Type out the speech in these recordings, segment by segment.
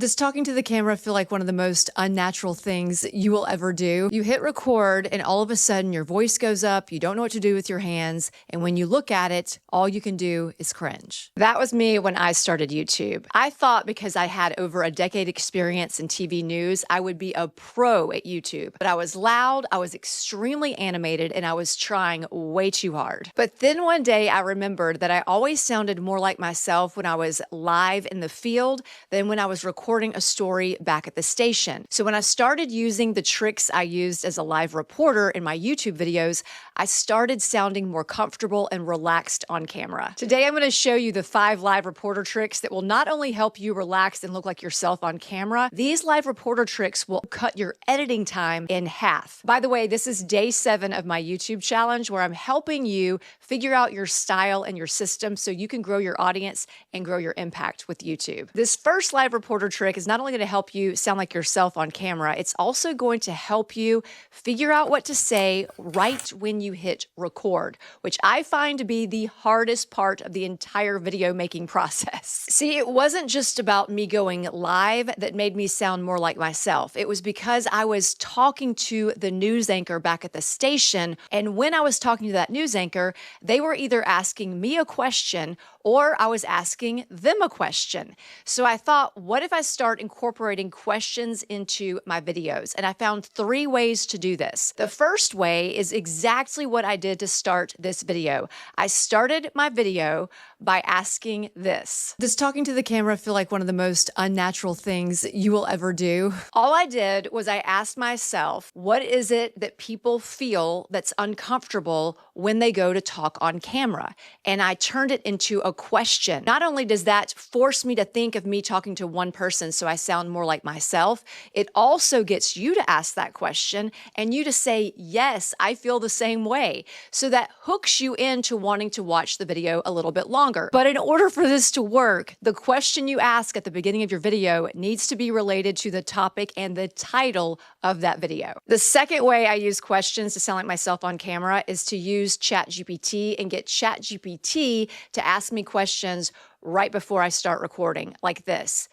Does talking to the camera feel like one of the most unnatural things you will ever do? You hit record and all of a sudden your voice goes up, you don't know what to do with your hands, and when you look at it, all you can do is cringe. That was me when I started YouTube. I thought because I had over a decade experience in TV news, I would be a pro at YouTube. But I was loud, I was extremely animated, and I was trying way too hard. But then one day I remembered that I always sounded more like myself when I was live in the field than when I was recording a story back at the station. So when I started using the tricks I used as a live reporter in my YouTube videos, I started sounding more comfortable and relaxed on camera. Today, I'm going to show you the 5 live reporter tricks that will not only help you relax and look like yourself on camera, these live reporter tricks will cut your editing time in half. By the way, this is day 7 of my YouTube challenge where I'm helping you figure out your style and your system so you can grow your audience and grow your impact with YouTube. This first live reporter trick is not only going to help you sound like yourself on camera, it's also going to help you figure out what to say right when you hit record, which I find to be the hardest part of the entire video making process. See, it wasn't just about me going live that made me sound more like myself. It was because I was talking to the news anchor back at the station, and when I was talking to that news anchor, they were either asking me a question or I was asking them a question. So I thought, what if I start incorporating questions into my videos? And I found 3 ways to do this. The first way is exactly what I did to start this video. I started my video by asking this. Does talking to the camera feel like one of the most unnatural things you will ever do? All I did was I asked myself, what is it that people feel that's uncomfortable when they go to talk on camera? And I turned it into a question. Not only does that force me to think of me talking to one person so I sound more like myself, it also gets you to ask that question and you to say, yes, I feel the same way. So that hooks you into wanting to watch the video a little bit longer. But in order for this to work, the question you ask at the beginning of your video needs to be related to the topic and the title of that video. The second way I use questions to sound like myself on camera is to use ChatGPT and get ChatGPT to ask me questions right before I start recording, like this.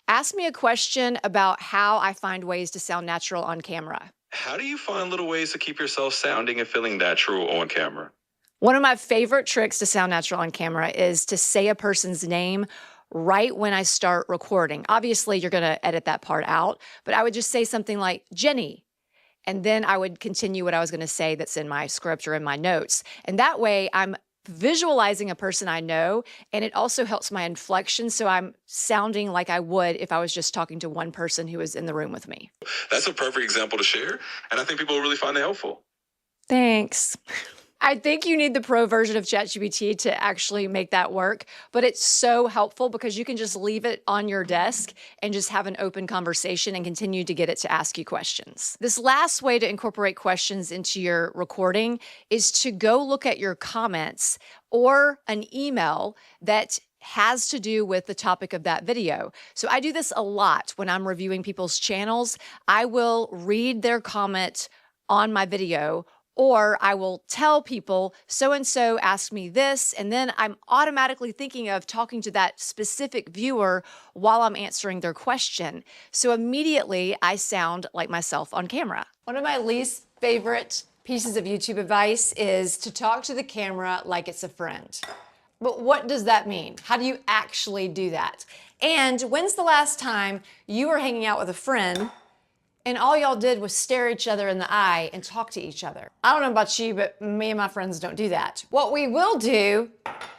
Ask me a question about how I find ways to sound natural on camera. How do you find little ways to keep yourself sounding and feeling natural on camera? One of my favorite tricks to sound natural on camera is to say a person's name right when I start recording. Obviously, you're going to edit that part out, but I would just say something like Jenny. And then I would continue what I was going to say that's in my script or in my notes. And that way I'm visualizing a person I know, and it also helps my inflection, so I'm sounding like I would if I was just talking to one person who was in the room with me. That's a perfect example to share, and I think people will really find it helpful. Thanks. I think you need the pro version of ChatGPT to actually make that work, but it's so helpful because you can just leave it on your desk and just have an open conversation and continue to get it to ask you questions. This last way to incorporate questions into your recording is to go look at your comments or an email that has to do with the topic of that video. So I do this a lot when I'm reviewing people's channels. I will read their comment on my video, or I will tell people, so-and-so asked me this, and then I'm automatically thinking of talking to that specific viewer while I'm answering their question. So immediately I sound like myself on camera. One of my least favorite pieces of YouTube advice is to talk to the camera like it's a friend. But what does that mean? How do you actually do that? And when's the last time you were hanging out with a friend and all y'all did was stare each other in the eye and talk to each other? I don't know about you, but me and my friends don't do that. What we will do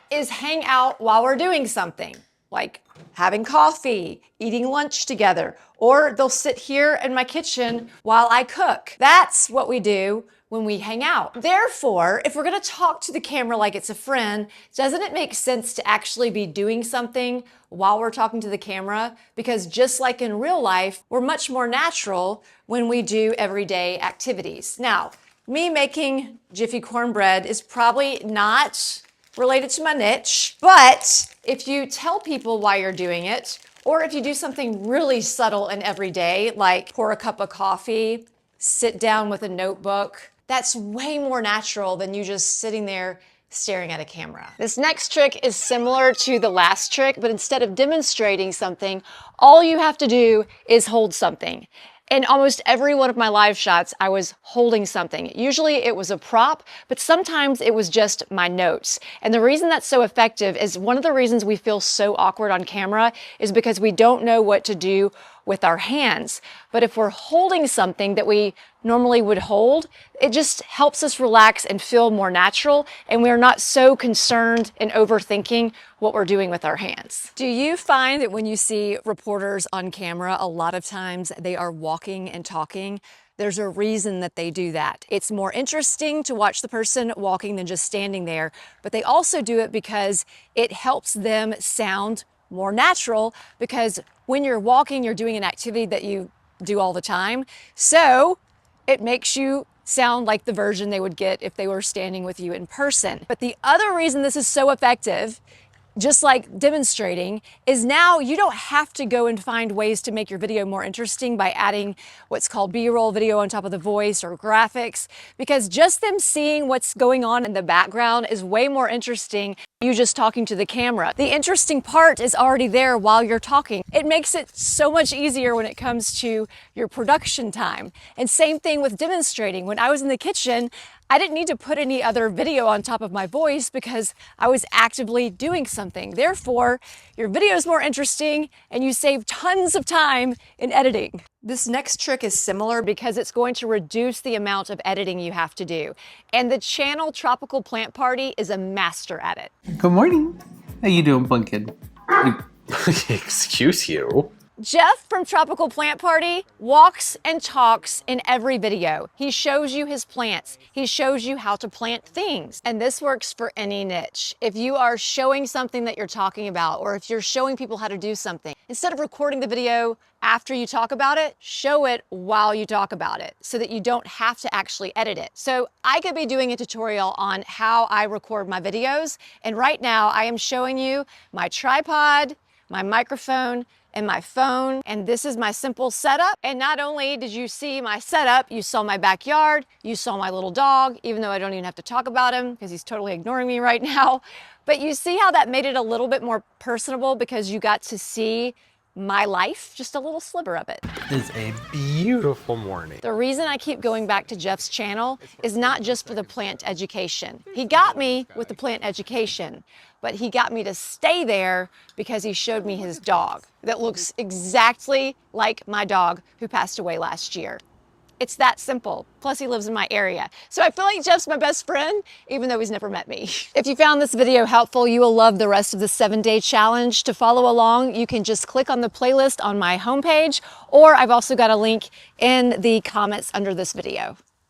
is hang out while we're doing something, like having coffee, eating lunch together, or they'll sit here in my kitchen while I cook. That's what we do when we hang out. Therefore, if we're gonna talk to the camera like it's a friend, doesn't it make sense to actually be doing something while we're talking to the camera? Because just like in real life, we're much more natural when we do everyday activities. Now, me making Jiffy cornbread is probably not related to my niche, but if you tell people why you're doing it, or if you do something really subtle and everyday, like pour a cup of coffee, sit down with a notebook, that's way more natural than you just sitting there staring at a camera. This next trick is similar to the last trick, but instead of demonstrating something, all you have to do is hold something. In almost every one of my live shots, I was holding something. Usually it was a prop, but sometimes it was just my notes. And the reason that's so effective is one of the reasons we feel so awkward on camera is because we don't know what to do with our hands. But if we're holding something that we normally would hold, it just helps us relax and feel more natural, and we're not so concerned and overthinking what we're doing with our hands. Do you find that when you see reporters on camera, a lot of times they are walking and talking? There's a reason that they do that. It's more interesting to watch the person walking than just standing there, but they also do it because it helps them sound more natural, because when you're walking, you're doing an activity that you do all the time. So it makes you sound like the version they would get if they were standing with you in person. But the other reason this is so effective, just like demonstrating, is now you don't have to go and find ways to make your video more interesting by adding what's called B-roll video on top of the voice or graphics, because just them seeing what's going on in the background is way more interesting than you just talking to the camera. The interesting part is already there while you're talking. It makes it so much easier when it comes to your production time. And same thing with demonstrating. When I was in the kitchen, I didn't need to put any other video on top of my voice because I was actively doing something. Therefore, your video is more interesting and you save tons of time in editing. This next trick is similar because it's going to reduce the amount of editing you have to do. And the channel Tropical Plant Party is a master at it. Good morning. How you doing, Pumpkin? Excuse you. Jeff from Tropical Plant Party walks and talks in every video. He shows you his plants. He shows you how to plant things. And this works for any niche. If you are showing something that you're talking about, or if you're showing people how to do something, instead of recording the video after you talk about it, show it while you talk about it so that you don't have to actually edit it. So I could be doing a tutorial on how I record my videos. And right now I am showing you my tripod, my microphone, and my phone, and this is my simple setup. And not only did you see my setup, you saw my backyard, you saw my little dog, even though I don't even have to talk about him because he's totally ignoring me right now. But you see how that made it a little bit more personable because you got to see my life, just a little sliver of it. It's a beautiful morning. The reason I keep going back to Jeff's channel is not just for the plant education. He got me with the plant education, but he got me to stay there because he showed me his dog that looks exactly like my dog who passed away last year. It's that simple. Plus he lives in my area. So I feel like Jeff's my best friend, even though he's never met me. If you found this video helpful, you will love the rest of the 7-day challenge. To follow along, you can just click on the playlist on my homepage, or I've also got a link in the comments under this video.